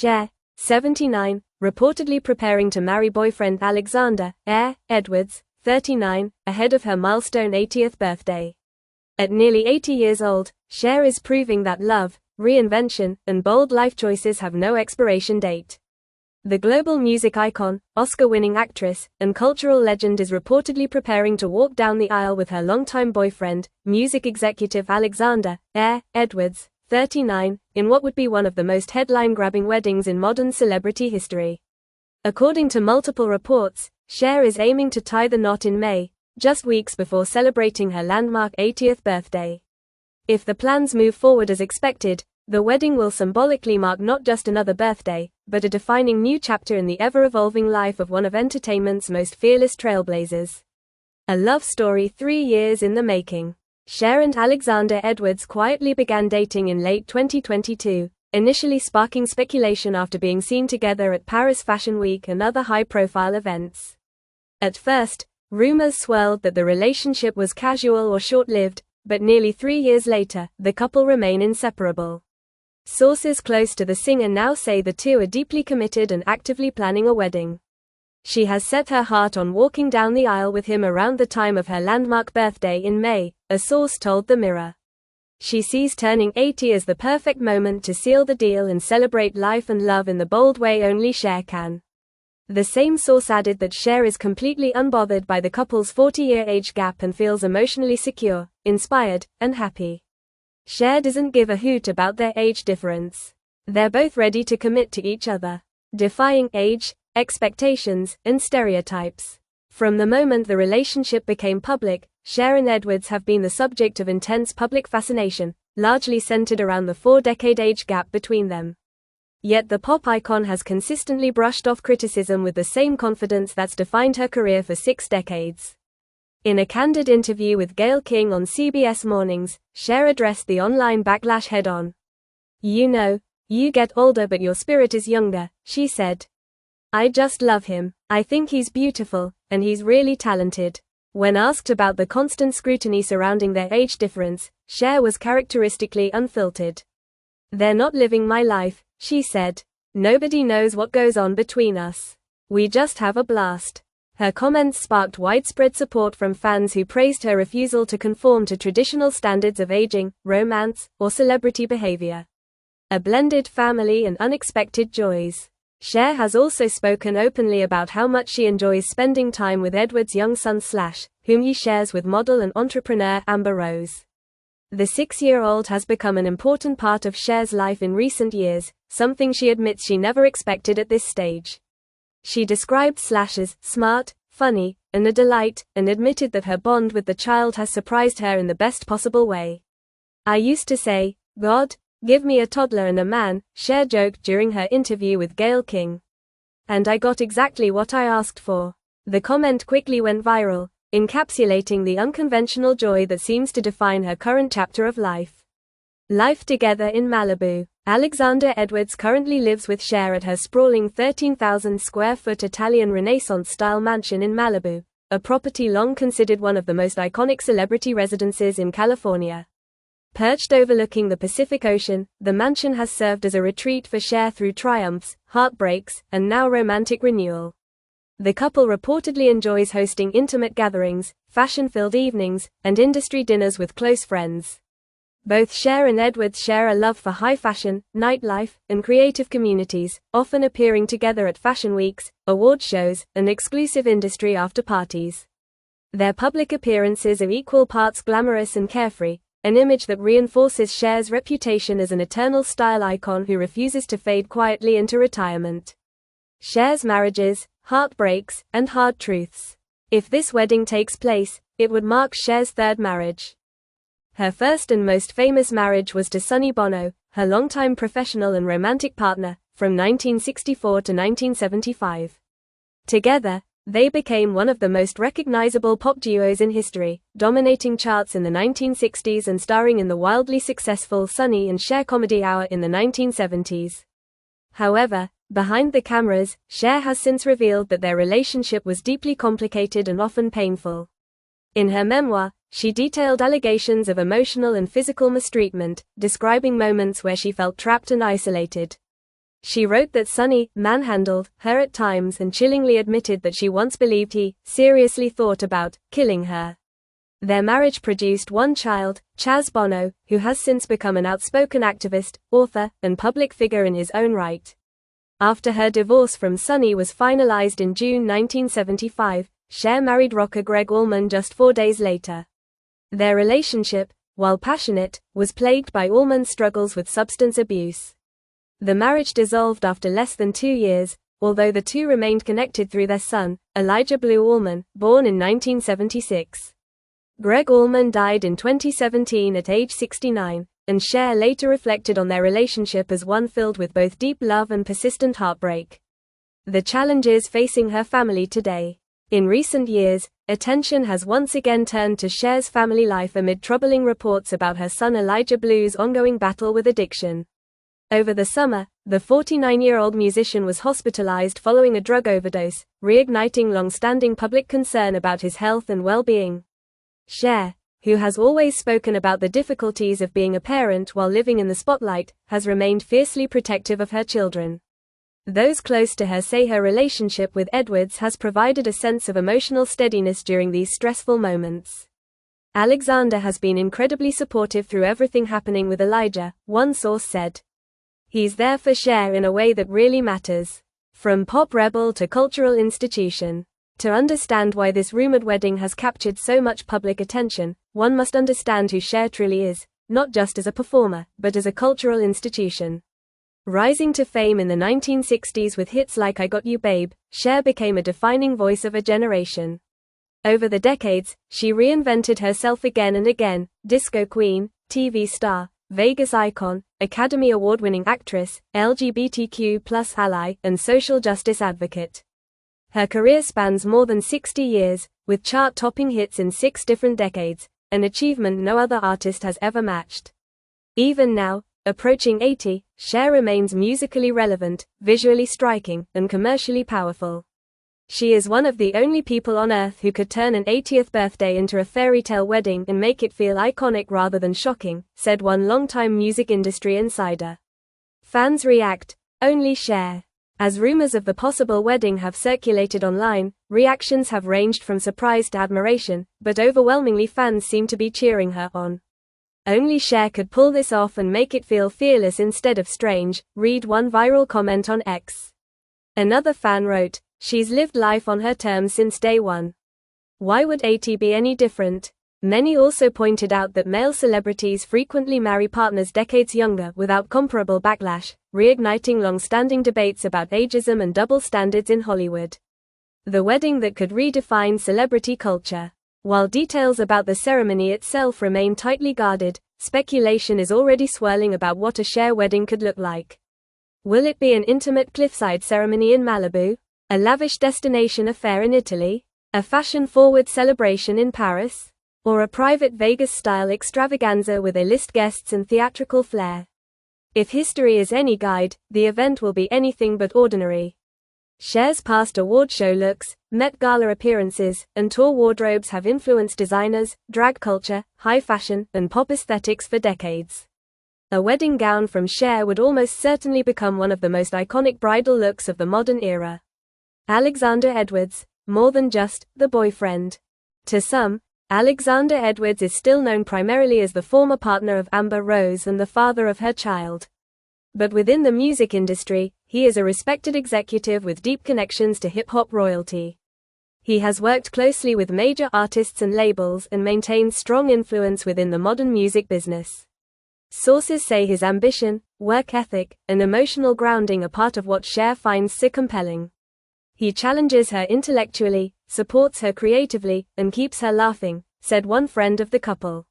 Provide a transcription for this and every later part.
Cher, 79, reportedly preparing to marry boyfriend Alexander Edwards, 39, ahead of her milestone 80th birthday. At nearly 80 years old, Cher is proving that love, reinvention, and bold life choices have no expiration date. The global music icon, Oscar-winning actress, and cultural legend is reportedly preparing to walk down the aisle with her longtime boyfriend, music executive Alexander Edwards, 39, in what would be one of the most headline-grabbing weddings in modern celebrity history. According to multiple reports, Cher is aiming to tie the knot in May, just weeks before celebrating her landmark 80th birthday. If the plans move forward as expected, the wedding will symbolically mark not just another birthday, but a defining new chapter in the ever-evolving life of one of entertainment's most fearless trailblazers. A love story 3 years in the making. Cher and Alexander Edwards quietly began dating in late 2022, initially sparking speculation after being seen together at Paris Fashion Week and other high-profile events. At first, rumors swirled that the relationship was casual or short-lived, but nearly 3 years later, the couple remain inseparable. Sources close to the singer now say the two are deeply committed and actively planning a wedding. She has set her heart on walking down the aisle with him around the time of her landmark birthday in May, a source told The Mirror. She sees turning 80 as the perfect moment to seal the deal and celebrate life and love in the bold way only Cher can. The same source added that Cher is completely unbothered by the couple's 40-year age gap and feels emotionally secure, inspired, and happy. Cher doesn't give a hoot about their age difference. They're both ready to commit to each other, defying age, expectations, and stereotypes. From the moment the relationship became public, Cher and Edwards have been the subject of intense public fascination, largely centered around the 4-decade age gap between them. Yet the pop icon has consistently brushed off criticism with the same confidence that's defined her career for 6 decades. In a candid interview with Gayle King on CBS Mornings, Cher addressed the online backlash head-on. "You know, you get older but your spirit is younger," she said. "I just love him. I think he's beautiful, and he's really talented." When asked about the constant scrutiny surrounding their age difference, Cher was characteristically unfiltered. "They're not living my life," she said. "Nobody knows what goes on between us. We just have a blast." Her comments sparked widespread support from fans who praised her refusal to conform to traditional standards of aging, romance, or celebrity behavior. A blended family and unexpected joys. Cher has also spoken openly about how much she enjoys spending time with Edward's young son whom he shares with model and entrepreneur Amber Rose. The 6-year-old has become an important part of Cher's life in recent years, something she admits she never expected at this stage. She described as smart, funny, and a delight, and admitted that her bond with the child has surprised her in the best possible way. "I used to say, God, give me a toddler and a man," Cher joked during her interview with Gayle King. "And I got exactly what I asked for." The comment quickly went viral, encapsulating the unconventional joy that seems to define her current chapter of life. Life together in Malibu. Alexander Edwards currently lives with Cher at her sprawling 13,000 square foot Italian Renaissance-style mansion in Malibu, a property long considered one of the most iconic celebrity residences in California. Perched overlooking the Pacific Ocean, the mansion has served as a retreat for Cher through triumphs, heartbreaks, and now romantic renewal. The couple reportedly enjoys hosting intimate gatherings, fashion-filled evenings, and industry dinners with close friends. Both Cher and Edwards share a love for high fashion, nightlife, and creative communities, often appearing together at fashion weeks, award shows, and exclusive industry after-parties. Their public appearances are equal parts glamorous and carefree, an image that reinforces Cher's reputation as an eternal style icon who refuses to fade quietly into retirement. Cher's marriages, heartbreaks, and hard truths. If this wedding takes place, it would mark Cher's 3rd marriage. Her first and most famous marriage was to Sonny Bono, her longtime professional and romantic partner, from 1964 to 1975. Together, they became one of the most recognizable pop duos in history, dominating charts in the 1960s and starring in the wildly successful Sonny and Cher Comedy Hour in the 1970s. However, behind the cameras, Cher has since revealed that their relationship was deeply complicated and often painful. In her memoir, she detailed allegations of emotional and physical mistreatment, describing moments where she felt trapped and isolated. She wrote that Sonny manhandled her at times and chillingly admitted that she once believed he seriously thought about killing her. Their marriage produced one child, Chaz Bono, who has since become an outspoken activist, author, and public figure in his own right. After her divorce from Sonny was finalized in June 1975, Cher married rocker Gregg Allman just 4 days later. Their relationship, while passionate, was plagued by Allman's struggles with substance abuse. The marriage dissolved after less than 2 years, although the two remained connected through their son, Elijah Blue Allman, born in 1976. Gregg Allman died in 2017 at age 69, and Cher later reflected on their relationship as one filled with both deep love and persistent heartbreak. The challenges facing her family today. In recent years, attention has once again turned to Cher's family life amid troubling reports about her son Elijah Blue's ongoing battle with addiction. Over the summer, the 49-year-old musician was hospitalized following a drug overdose, reigniting long-standing public concern about his health and well-being. Cher, who has always spoken about the difficulties of being a parent while living in the spotlight, has remained fiercely protective of her children. Those close to her say her relationship with Edwards has provided a sense of emotional steadiness during these stressful moments. Alexander has been incredibly supportive through everything happening with Elijah, one source said. He's there for Cher in a way that really matters. From pop rebel to cultural institution. To understand why this rumored wedding has captured so much public attention, one must understand who Cher truly is, not just as a performer, but as a cultural institution. Rising to fame in the 1960s with hits like I Got You Babe, Cher became a defining voice of a generation. Over the decades, she reinvented herself again and again, disco queen, TV star, Vegas icon, Academy Award-winning actress, LGBTQ+ ally, and social justice advocate. Her career spans more than 60 years, with chart-topping hits in 6 different decades, an achievement no other artist has ever matched. Even now, approaching 80, Cher remains musically relevant, visually striking, and commercially powerful. She is one of the only people on Earth who could turn an 80th birthday into a fairy tale wedding and make it feel iconic rather than shocking, said one longtime music industry insider. Fans react, only Cher. As rumors of the possible wedding have circulated online, reactions have ranged from surprise to admiration, but overwhelmingly fans seem to be cheering her on. Only Cher could pull this off and make it feel fearless instead of strange, read one viral comment on X. Another fan wrote, "She's lived life on her terms since day one. Why would 80 be any different?" Many also pointed out that male celebrities frequently marry partners decades younger without comparable backlash, reigniting long-standing debates about ageism and double standards in Hollywood. The wedding that could redefine celebrity culture. While details about the ceremony itself remain tightly guarded, speculation is already swirling about what a Cher wedding could look like. Will it be an intimate cliffside ceremony in Malibu? A lavish destination affair in Italy? A fashion-forward celebration in Paris? Or a private Vegas-style extravaganza with A-list guests and theatrical flair? If history is any guide, the event will be anything but ordinary. Cher's past award show looks, Met Gala appearances, and tour wardrobes have influenced designers, drag culture, high fashion, and pop aesthetics for decades. A wedding gown from Cher would almost certainly become one of the most iconic bridal looks of the modern era. Alexander Edwards, more than just the boyfriend. To some, Alexander Edwards is still known primarily as the former partner of Amber Rose and the father of her child. But within the music industry, he is a respected executive with deep connections to hip-hop royalty. He has worked closely with major artists and labels and maintains strong influence within the modern music business. Sources say his ambition, work ethic, and emotional grounding are part of what Cher finds so compelling. He challenges her intellectually, supports her creatively, and keeps her laughing, said one friend of the couple.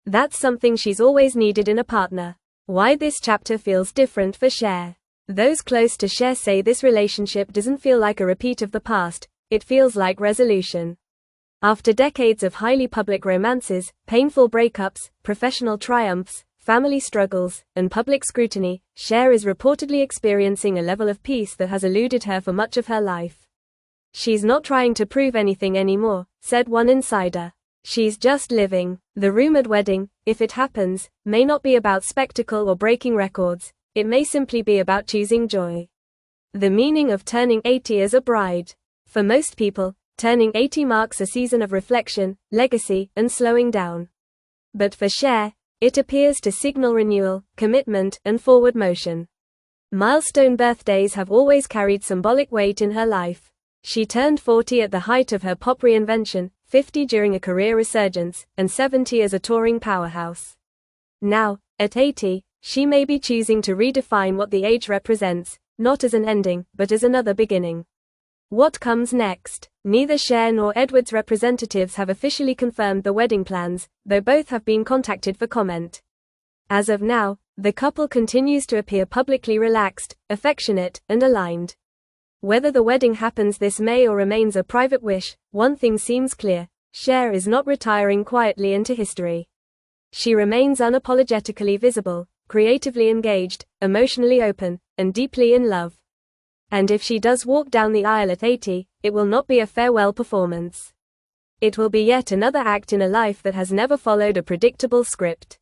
That's something she's always needed in a partner. Why this chapter feels different for Cher. Those close to Cher say this relationship doesn't feel like a repeat of the past, it feels like resolution. After decades of highly public romances, painful breakups, professional triumphs, family struggles, and public scrutiny, Cher is reportedly experiencing a level of peace that has eluded her for much of her life. She's not trying to prove anything anymore, said one insider. She's just living. The rumored wedding, if it happens, may not be about spectacle or breaking records. it may simply be about choosing joy. The meaning of turning 80 as a bride. For most people, turning 80 marks a season of reflection, legacy, and slowing down. But for Cher, it appears to signal renewal, commitment, and forward motion. Milestone birthdays have always carried symbolic weight in her life. She turned 40 at the height of her pop reinvention, 50 during a career resurgence, and 70 as a touring powerhouse. Now, at 80, she may be choosing to redefine what the age represents, not as an ending, but as another beginning. What comes next? Neither Cher nor Edward's representatives have officially confirmed the wedding plans, though both have been contacted for comment. As of now, the couple continues to appear publicly relaxed, affectionate, and aligned. Whether the wedding happens this May or remains a private wish, one thing seems clear: Cher is not retiring quietly into history. She remains unapologetically visible, creatively engaged, emotionally open, and deeply in love. And if she does walk down the aisle at 80, it will not be a farewell performance. It will be yet another act in a life that has never followed a predictable script.